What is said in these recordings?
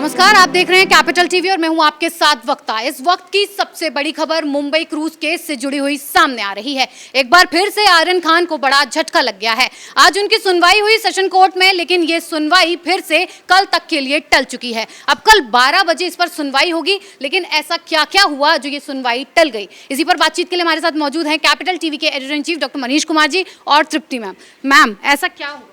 नमस्कार, आप देख रहे हैं कैपिटल टीवी और मैं हूं आपके साथ वक्ता। इस वक्त की सबसे बड़ी खबर मुंबई क्रूज केस से जुड़ी हुई सामने आ रही है। एक बार फिर से आर्यन खान को बड़ा झटका लग गया है। आज उनकी सुनवाई हुई सेशन कोर्ट में, लेकिन ये सुनवाई फिर से कल तक के लिए टल चुकी है। अब कल 12 बजे इस पर सुनवाई होगी, लेकिन ऐसा क्या क्या हुआ जो ये सुनवाई टल गई, इसी पर बातचीत के लिए हमारे साथ मौजूद हैं कैपिटल टीवी के editor in chief doctor Manish Kumar ji और तृप्ति मैम। मैम, ऐसा क्या हुआ?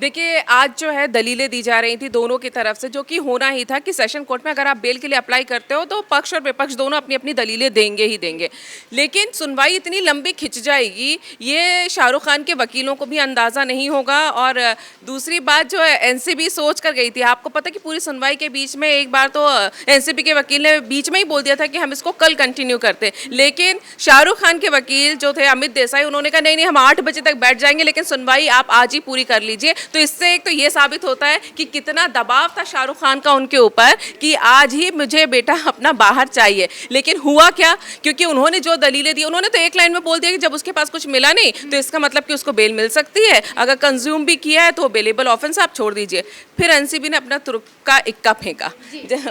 देखिए, आज जो है दलीलें दी जा रही थी दोनों की तरफ से, जो कि होना ही था कि सेशन कोर्ट में अगर आप बेल के लिए अप्लाई करते हो तो पक्ष और विपक्ष दोनों अपनी अपनी दलीलें देंगे ही देंगे। लेकिन सुनवाई इतनी लंबी खिंच जाएगी, ये शाहरुख खान के वकीलों को भी अंदाज़ा नहीं होगा। और दूसरी बात जो है, एनसीबी सोच कर गई थी। आपको पता कि पूरी सुनवाई के बीच में एक बार तो एनसीबी के वकील ने बीच में ही बोल दिया था कि हम इसको कल कंटिन्यू करते, लेकिन शाहरुख खान के वकील जो थे अमित देसाई, उन्होंने कहा नहीं नहीं, हम 8 बजे तक बैठ जाएंगे, लेकिन सुनवाई आप आज ही पूरी कर लीजिए। तो इससे एक तो ये साबित होता है कि कितना दबाव था शाहरुख खान का उनके ऊपर कि आज ही मुझे बेटा अपना बाहर चाहिए। लेकिन हुआ क्या, क्योंकि उन्होंने जो दलीलें दी, उन्होंने तो एक लाइन में बोल दिया कि जब उसके पास कुछ मिला नहीं तो इसका मतलब कि उसको बेल मिल सकती है, अगर कंज्यूम भी किया है तो बेलेबल ऑफेंस आप छोड़ दीजिए। फिर एनसीबी ने अपना तुर्का इक्का फेंका।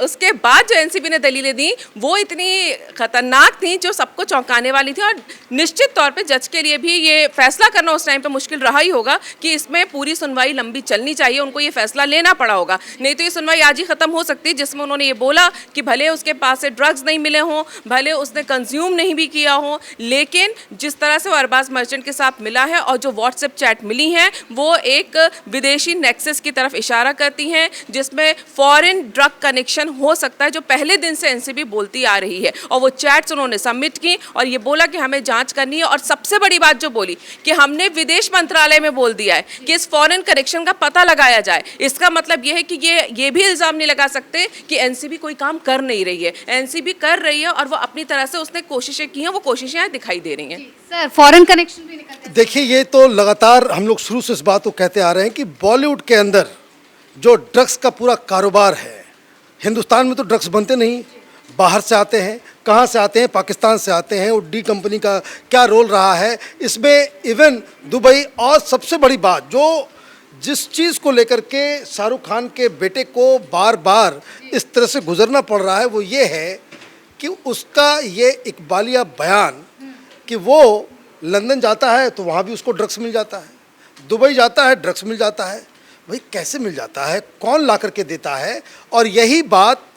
उसके बाद जो एनसीबी ने दलीलें दी वो इतनी खतरनाक थी जो सबको चौंकाने वाली थी। और निश्चित तौर पर जज के लिए भी ये फैसला करना उस टाइम पर मुश्किल रहा ही होगा कि इसमें पूरी सुनवाई लंबी चलनी चाहिए, उनको ये फैसला लेना पड़ा होगा। नहीं तो ये सुनवाई आज ही खत्म हो सकती है, जिसमें उन्होंने ये बोला कि भले उसके पास से ड्रग्स नहीं मिले हों, भले उसने कंज्यूम नहीं भी किया हो, लेकिन जिस तरह से वो अरबाज मर्चेंट के साथ मिला है और जो व्हाट्सएप चैट मिली हैं वो एक विदेशी नेक्सस की तरफ इशारा करती हैं, जिसमें फॉरेन ड्रग कनेक्शन हो सकता है, जो पहले दिन से एनसीबी बोलती आ रही है। और वो चैट्स उन्होंने सबमिट की और ये बोला कि हमें जांच करनी है। और सबसे बड़ी बात जो बोली कि हमने विदेश मंत्रालय में बोल दिया है कि इस फॉरेन कनेक्शन का पता लगाया जाए। इसका मतलब यह है कि ये भी इल्जाम नहीं लगा सकते कि एनसीबी कोई काम कर नहीं रही है। एनसीबी कर रही है और वो अपनी तरह से उसने कोशिशें की हैं, वो कोशिशें दिखाई दे रही हैं। सर, फॉरेन कनेक्शन भी निकलते हैं। देखिए, ये तो लगातार हम लोग शुरू से इस बात को कहते आ रहे हैं कि बॉलीवुड के अंदर जो ड्रग्स का पूरा कारोबार है, हिंदुस्तान में तो ड्रग्स बनते नहीं, बाहर से आते हैं। कहाँ से आते हैं? पाकिस्तान से आते हैं। और डी कंपनी का क्या रोल रहा है इसमें, इवन दुबई। और सबसे बड़ी बात, जो जिस चीज़ को लेकर के शाहरुख खान के बेटे को बार बार इस तरह से गुजरना पड़ रहा है, वो ये है कि उसका ये इकबालिया बयान कि वो लंदन जाता है तो वहाँ भी उसको ड्रग्स मिल जाता है, दुबई जाता है ड्रग्स मिल जाता है। भाई कैसे मिल जाता है, कौन ला करके देता है? और यही बात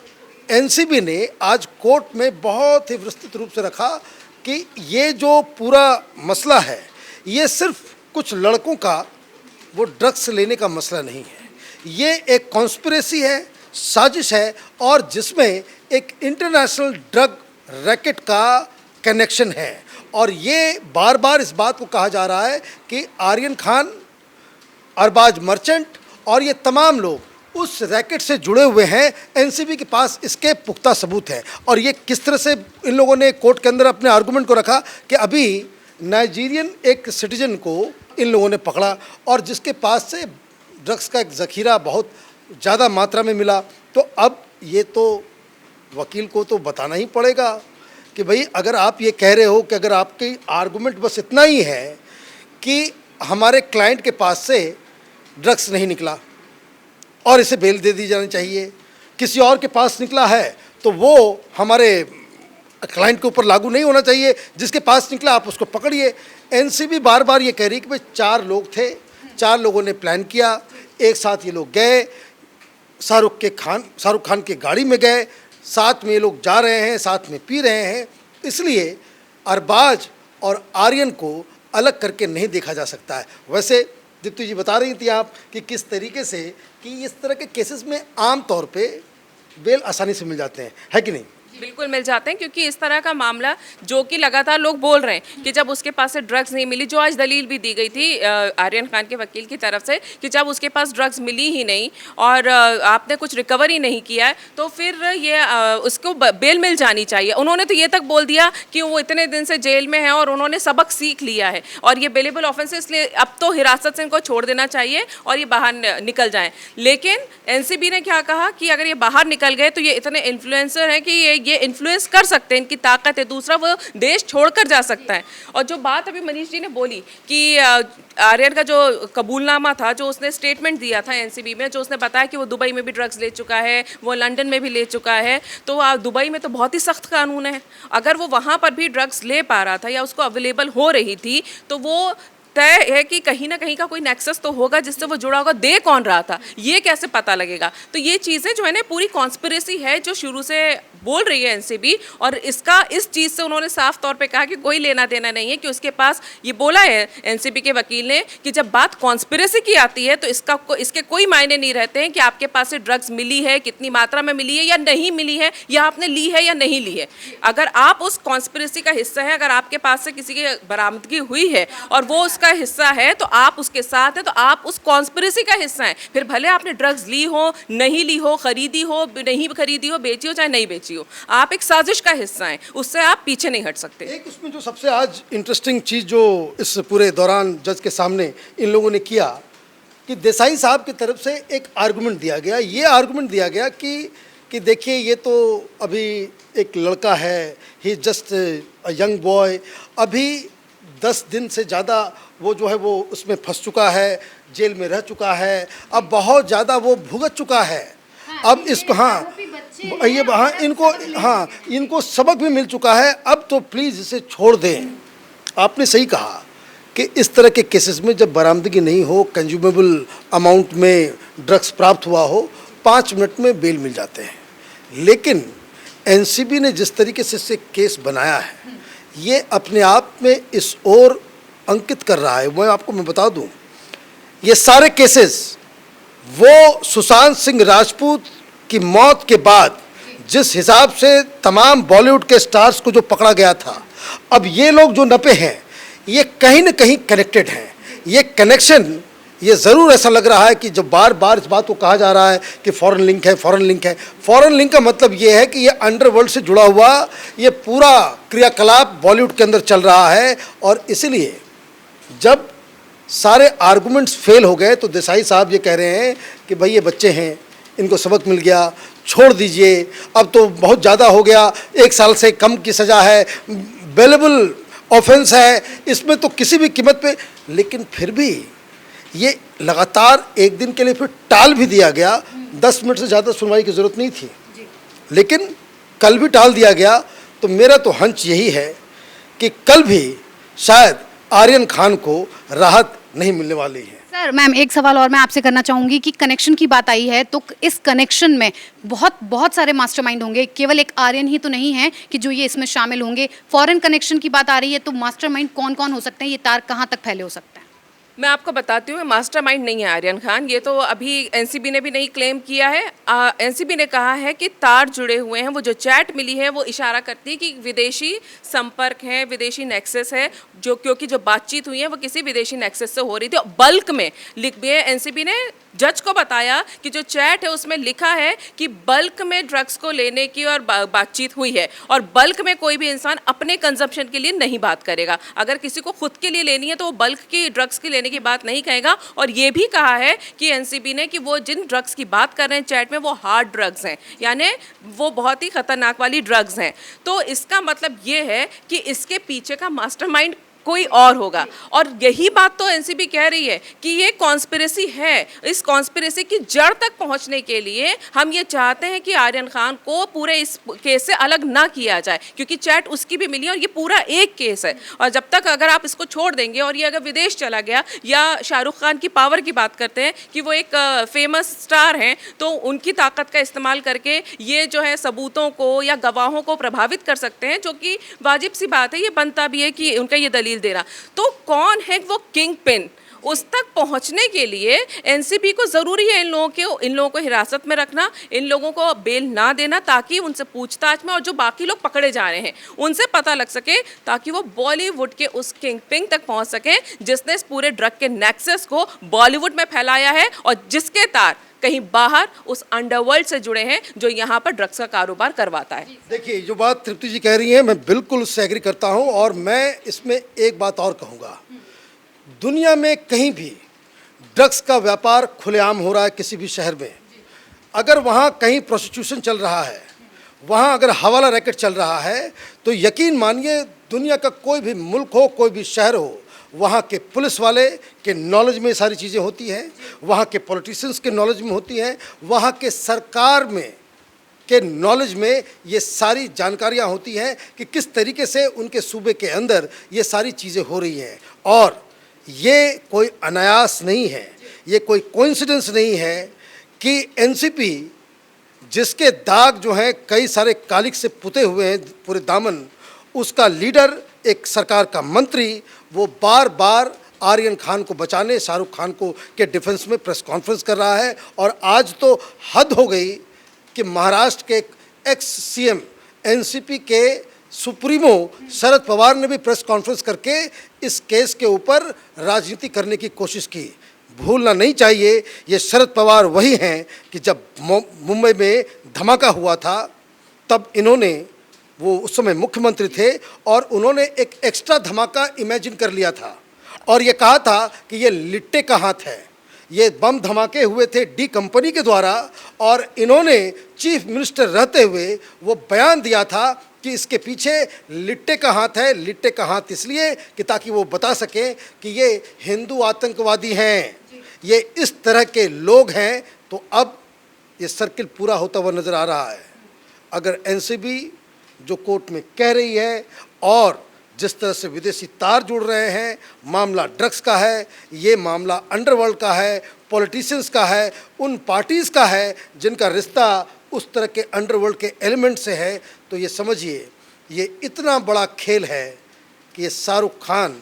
एनसीबी ने आज कोर्ट में बहुत ही विस्तृत रूप से रखा कि ये जो पूरा मसला है ये सिर्फ कुछ लड़कों का वो ड्रग्स लेने का मसला नहीं है, ये एक कॉन्स्पिरेसी है, साजिश है, और जिसमें एक इंटरनेशनल ड्रग रैकेट का कनेक्शन है। और ये बार बार इस बात को कहा जा रहा है कि आर्यन खान, अरबाज मर्चेंट और ये तमाम लोग उस रैकेट से जुड़े हुए हैं। एनसीबी के पास इसके पुख्ता सबूत हैं। और ये किस तरह से इन लोगों ने कोर्ट के अंदर अपने आर्गूमेंट को रखा कि अभी नाइजीरियन एक सिटीजन को इन लोगों ने पकड़ा और जिसके पास से ड्रग्स का एक ज़ख़ीरा बहुत ज़्यादा मात्रा में मिला। तो अब ये तो वकील को तो बताना ही पड़ेगा कि भाई अगर आप ये कह रहे हो कि अगर आपकी आर्गूमेंट बस इतना ही है कि हमारे क्लाइंट के पास से ड्रग्स नहीं निकला और इसे बेल दे दी जानी चाहिए, किसी और के पास निकला है तो वो हमारे क्लाइंट के ऊपर लागू नहीं होना चाहिए, जिसके पास निकला आप उसको पकड़िए। एनसीबी बार बार ये कह रही कि भाई 4 लोग थे, 4 लोगों ने प्लान किया, एक साथ ये लोग गए, शाहरुख खान के गाड़ी में गए, साथ में ये लोग जा रहे हैं, साथ में पी रहे हैं। इसलिए अरबाज और आर्यन को अलग करके नहीं देखा जा सकता है। वैसे दीप्ति जी बता रही थी आप कि किस तरीके से कि इस तरह के केसेस में आम तौर पे बेल आसानी से मिल जाते हैं, है कि नहीं? बिल्कुल मिल जाते हैं, क्योंकि इस तरह का मामला जो कि लगातार लोग बोल रहे हैं कि जब उसके पास से ड्रग्स नहीं मिली, जो आज दलील भी दी गई थी आर्यन खान के वकील की तरफ से कि जब उसके पास ड्रग्स मिली ही नहीं और आपने कुछ रिकवरी नहीं किया है तो फिर ये उसको बेल मिल जानी चाहिए। उन्होंने तो ये तक बोल दिया कि वो इतने दिन से जेल में है और उन्होंने सबक सीख लिया है और ये बेलेबल ऑफेंस है, इसलिए अब तो हिरासत से इनको छोड़ देना चाहिए और ये बाहर निकल जाएँ। लेकिन एनसीबी ने क्या कहा कि अगर ये बाहर निकल गए तो ये इतने इन्फ्लुएंसर हैं कि ये इन्फ्लुएंस कर सकते हैं, इनकी ताकत है। दूसरा, वो देश छोड़कर जा सकता है। और जो बात अभी मनीष जी ने बोली कि आर्यन का जो कबूलनामा था, जो उसने स्टेटमेंट दिया था एनसीबी में, जो उसने बताया कि वो दुबई में भी ड्रग्स ले चुका है, वो लंदन में भी ले चुका है, तो दुबई में तो बहुत ही सख्त कानून है। अगर वो वहाँ पर भी ड्रग्स ले पा रहा था या उसको अवेलेबल हो रही थी, तो वो तय है कि कहीं ना कहीं का कोई नेक्सस तो होगा जिससे वो जुड़ा होगा। दे कौन रहा था ये कैसे पता लगेगा? तो ये चीज़ें जो है ना, पूरी कॉन्स्पिरेसी है जो शुरू से बोल रही है एनसीबी। और इसका इस चीज़ से उन्होंने साफ तौर पे कहा कि कोई लेना देना नहीं है, कि उसके पास ये बोला है एनसीबी के वकील ने कि जब बात कॉन्स्पिरेसी की आती है तो इसके कोई मायने नहीं रहते हैं कि आपके पास से ड्रग्स मिली है, कितनी मात्रा में मिली है या नहीं मिली है, या आपने ली है या नहीं ली है। अगर आप उस कॉन्स्पिरेसी का हिस्सा है, अगर आपके पास से किसी की बरामदगी हुई है और वो उसका हिस्सा है, तो आप उसके साथ हैं, तो आप उस कॉन्स्पिरेसी का हिस्सा हैं। फिर भले आपने ड्रग्स ली हो, नहीं ली हो, खरीदी हो, नहीं खरीदी हो, बेची हो, चाहे नहीं बेची हो, आप एक साजिश का हिस्सा हैं, उससे आप पीछे नहीं हट सकते। एक उसमें जो सबसे आज इंटरेस्टिंग चीज़ जो इस पूरे दौरान जज के सामने इन लोगों ने किया कि देसाई साहब की तरफ से एक आर्गुमेंट दिया गया। ये आर्गुमेंट दिया गया कि देखिए, ये तो अभी एक लड़का है, ही जस्ट अ यंग बॉय, अभी 10 दिन से ज़्यादा वो जो है वो उसमें फंस चुका है, जेल में रह चुका है, अब बहुत ज़्यादा वो भुगत चुका है। अब इसको इनको सबक भी मिल चुका है, अब तो प्लीज़ इसे छोड़ दें। आपने सही कहा कि इस तरह के केसेस में जब बरामदगी नहीं हो, कंज्यूमेबल अमाउंट में ड्रग्स प्राप्त हुआ हो, 5 मिनट में बेल मिल जाते हैं। लेकिन एनसीबी ने जिस तरीके से इससे केस बनाया है, ये अपने आप में इस ओर अंकित कर रहा है। मैं बता दूं, ये सारे केसेस वो सुशांत सिंह राजपूत की मौत के बाद जिस हिसाब से तमाम बॉलीवुड के स्टार्स को जो पकड़ा गया था, अब ये लोग जो नपे हैं, ये कहीं न कहीं कनेक्टेड हैं। ये कनेक्शन, ये ज़रूर ऐसा लग रहा है कि जब बार बार इस बात को कहा जा रहा है कि फॉरेन लिंक है, फॉरेन लिंक है, फॉरेन लिंक का मतलब ये है कि ये अंडरवर्ल्ड से जुड़ा हुआ ये पूरा क्रियाकलाप बॉलीवुड के अंदर चल रहा है। और इसलिए जब सारे आर्गुमेंट्स फेल हो गए तो देसाई साहब ये कह रहे हैं कि भाई ये बच्चे हैं, इनको सबक मिल गया, छोड़ दीजिए, अब तो बहुत ज़्यादा हो गया, 1 साल से कम की सज़ा है, बेलेबल ऑफेंस है, इसमें तो किसी भी कीमत पे। लेकिन फिर भी ये लगातार एक दिन के लिए फिर टाल भी दिया गया। 10 मिनट से ज़्यादा सुनवाई की ज़रूरत नहीं थी, लेकिन कल भी टाल दिया गया। तो मेरा तो हंच यही है कि कल भी शायद आर्यन खान को राहत नहीं मिलने वाली है। सर, मैम एक सवाल और मैं आपसे करना चाहूंगी कि कनेक्शन की बात आई है, तो इस कनेक्शन में बहुत सारे मास्टरमाइंड होंगे, केवल एक आर्यन ही तो नहीं है कि जो ये इसमें शामिल होंगे। फॉरेन कनेक्शन की बात आ रही है, तो मास्टरमाइंड कौन कौन हो सकते हैं, ये तार कहाँ तक फैले हो सकते हैं? मैं आपको बताती हूँ, मास्टरमाइंड नहीं है आर्यन खान। ये तो अभी एनसीबी ने भी नहीं क्लेम किया है। एनसीबी ने कहा है कि तार जुड़े हुए हैं। वो जो चैट मिली है वो इशारा करती है कि विदेशी संपर्क है, विदेशी नेक्सस है, जो क्योंकि जो बातचीत हुई है वो किसी विदेशी नेक्सस से हो रही थी। बल्क में लिख भी है, एनसीबी ने जज को बताया कि जो चैट है उसमें लिखा है कि बल्क में ड्रग्स को लेने की और बातचीत हुई है, और बल्क में कोई भी इंसान अपने कंजम्पशन के लिए नहीं बात करेगा। अगर किसी को खुद के लिए लेनी है तो वो बल्क की ड्रग्स की लेने की बात नहीं कहेगा। और ये भी कहा है कि एनसीबी ने कि वो जिन ड्रग्स की बात कर रहे हैं चैट में, वो हार्ड ड्रग्स हैं, यानी वो बहुत ही खतरनाक वाली ड्रग्स हैं। तो इसका मतलब ये है कि इसके पीछे का मास्टरमाइंड कोई और होगा। और यही बात तो एनसीबी कह रही है कि ये कॉन्स्पिरेसी है। इस कॉन्स्पिरेसी की जड़ तक पहुंचने के लिए हम ये चाहते हैं कि आर्यन खान को पूरे इस केस से अलग ना किया जाए, क्योंकि चैट उसकी भी मिली और ये पूरा एक केस है। और जब तक अगर आप इसको छोड़ देंगे और ये अगर विदेश चला गया, या शाहरुख खान की पावर की बात करते हैं कि वो एक फेमस स्टार हैं, तो उनकी ताकत का इस्तेमाल करके ये जो है सबूतों को या गवाहों को प्रभावित कर सकते हैं, जो कि वाजिब सी बात है, ये बनता भी है कि उनका ये दलील देना। तो कौन है वो किंग पिन? उस तक पहुंचने के लिए एनसीबी को जरूरी है इन लोगों को हिरासत में रखना, इन लोगों को बेल ना देना, ताकि उनसे पूछताछ में और जो बाकी लोग पकड़े जा रहे हैं उनसे पता लग सके, ताकि वो बॉलीवुड के उस किंग पिन तक पहुंच सके जिसने इस पूरे ड्रग के नेक्सस को बॉलीवुड में फैलाया है और जिसके तार कहीं बाहर उस अंडरवर्ल्ड से जुड़े हैं जो यहाँ पर ड्रग्स का कारोबार करवाता है। देखिए, जो बात तृप्ति जी कह रही हैं, मैं बिल्कुल उससे एग्री करता हूं। और मैं इसमें एक बात और कहूँगा, दुनिया में कहीं भी ड्रग्स का व्यापार खुलेआम हो रहा है किसी भी शहर में, अगर वहाँ कहीं प्रोस्टिट्यूशन चल रहा है, वहाँ अगर हवाला रैकेट चल रहा है तो यकीन मानिए दुनिया का कोई भी मुल्क हो, कोई भी शहर हो, वहाँ के पुलिस वाले के नॉलेज में ये सारी चीज़ें होती हैं, वहाँ के पॉलिटिशियंस के नॉलेज में होती हैं, वहाँ के सरकार में के नॉलेज में ये सारी जानकारियाँ होती हैं कि किस तरीके से उनके सूबे के अंदर ये सारी चीज़ें हो रही हैं। और ये कोई अनायास नहीं है, ये कोई कोइंसिडेंस नहीं है कि एनसीपी जिसके दाग जो हैं कई सारे कालिक से पुते हुए हैं पूरे दामन, उसका लीडर एक सरकार का मंत्री वो बार बार आर्यन खान को बचाने, शाहरुख खान को के डिफेंस में प्रेस कॉन्फ्रेंस कर रहा है। और आज तो हद हो गई कि महाराष्ट्र के एक्स सीएम एनसीपी के सुप्रीमो शरद पवार ने भी प्रेस कॉन्फ्रेंस करके इस केस के ऊपर राजनीति करने की कोशिश की। भूलना नहीं चाहिए ये शरद पवार वही हैं कि जब मुंबई में धमाका हुआ था तब इन्होंने, वो उस समय मुख्यमंत्री थे और उन्होंने एक एक्स्ट्रा धमाका इमेजिन कर लिया था और ये कहा था कि ये लिट्टे का हाथ है। ये बम धमाके हुए थे डी कंपनी के द्वारा और इन्होंने चीफ मिनिस्टर रहते हुए वो बयान दिया था कि इसके पीछे लिट्टे का हाथ है। लिट्टे का हाथ इसलिए कि ताकि वो बता सकें कि ये हिंदू आतंकवादी हैं, ये इस तरह के लोग हैं। तो अब ये सर्किल पूरा होता हुआ नज़र आ रहा है। अगर एनसीबी जो कोर्ट में कह रही है और जिस तरह से विदेशी तार जुड़ रहे हैं, मामला ड्रग्स का है, ये मामला अंडरवर्ल्ड का है, पॉलिटिशियंस का है, उन पार्टीज़ का है जिनका रिश्ता उस तरह के अंडरवर्ल्ड के एलिमेंट से है, तो ये समझिए ये इतना बड़ा खेल है कि ये शाहरुख खान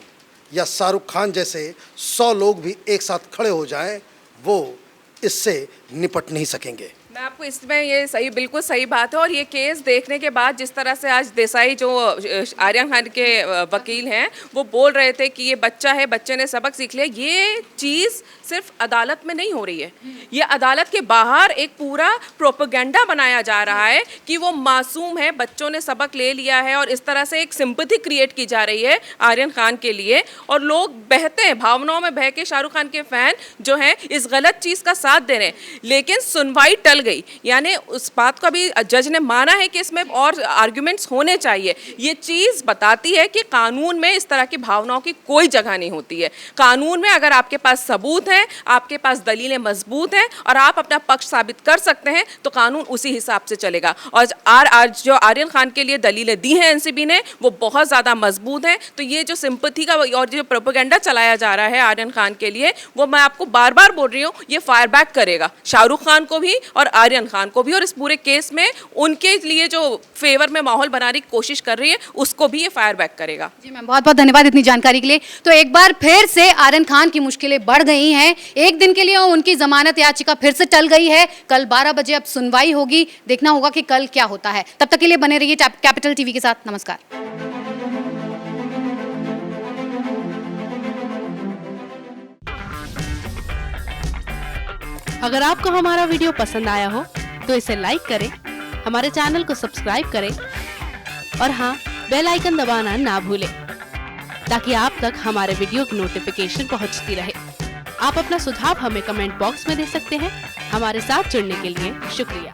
या शाहरुख खान जैसे 100 लोग भी एक साथ खड़े हो जाएं, वो इससे निपट नहीं सकेंगे। मैं आपको इसमें ये सही, बिल्कुल सही बात है। और ये केस देखने के बाद जिस तरह से आज देसाई जो आर्यन खान के वकील हैं वो बोल रहे थे कि ये बच्चा है, बच्चे ने सबक सीख लिया, ये चीज़ सिर्फ अदालत में नहीं हो रही है, ये अदालत के बाहर एक पूरा प्रोपेगेंडा बनाया जा रहा है कि वो मासूम है, बच्चों ने सबक ले लिया है और इस तरह से एक सिंपैथी क्रिएट की जा रही है आर्यन खान के लिए। और लोग बहते हैं, भावनाओं में बह के शाहरुख खान के फैन जो हैं इस गलत चीज़ का साथ दे रहे हैं। लेकिन सुनवाई टल गई, यानी उस बात को भी जज ने माना है कि इसमें और आर्ग्यूमेंट्स होने चाहिए। ये चीज़ बताती है कि कानून में इस तरह की भावनाओं की कोई जगह नहीं होती है। कानून में अगर आपके पास सबूत है, आपके पास दलीलें मजबूत हैं और आप अपना पक्ष साबित कर सकते हैं तो कानून उसी हिसाब से चलेगा। और जो आर्यन खान के लिए दलीलें दी हैं एनसीबी ने वो बहुत ज़्यादा मजबूत हैं। तो ये जो सिंपैथी का और जो प्रोपेगेंडा चलाया जा रहा है आर्यन खान के लिए, वो मैं आपको बार बार बोल रही हूँ, ये फायर बैक करेगा शाहरुख खान को भी और आर्यन खान को भी, और इस पूरे केस में उनके लिए जो फेवर में माहौल बनाने की कोशिश कर रही है उसको भी ये फायर बैक करेगा। जी मैम, बहुत बहुत धन्यवाद इतनी जानकारी के लिए। तो एक बार फिर से आर्यन खान की मुश्किलें बढ़ गई हैं। एक दिन के लिए उनकी जमानत याचिका फिर से टल गई है। कल 12 बजे अब सुनवाई होगी, देखना होगा कि कल क्या होता है। तब तक के लिए बने रहिए कैपिटल टीवी के साथ। नमस्कार। अगर आपको हमारा वीडियो पसंद आया हो तो इसे लाइक करें, हमारे चैनल को सब्सक्राइब करें और हाँ, बेल आइकन दबाना ना भूलें ताकि आप तक हमारे वीडियो की नोटिफिकेशन पहुंचती रहे। आप अपना सुझाव हमें कमेंट बॉक्स में दे सकते हैं। हमारे साथ जुड़ने के लिए शुक्रिया।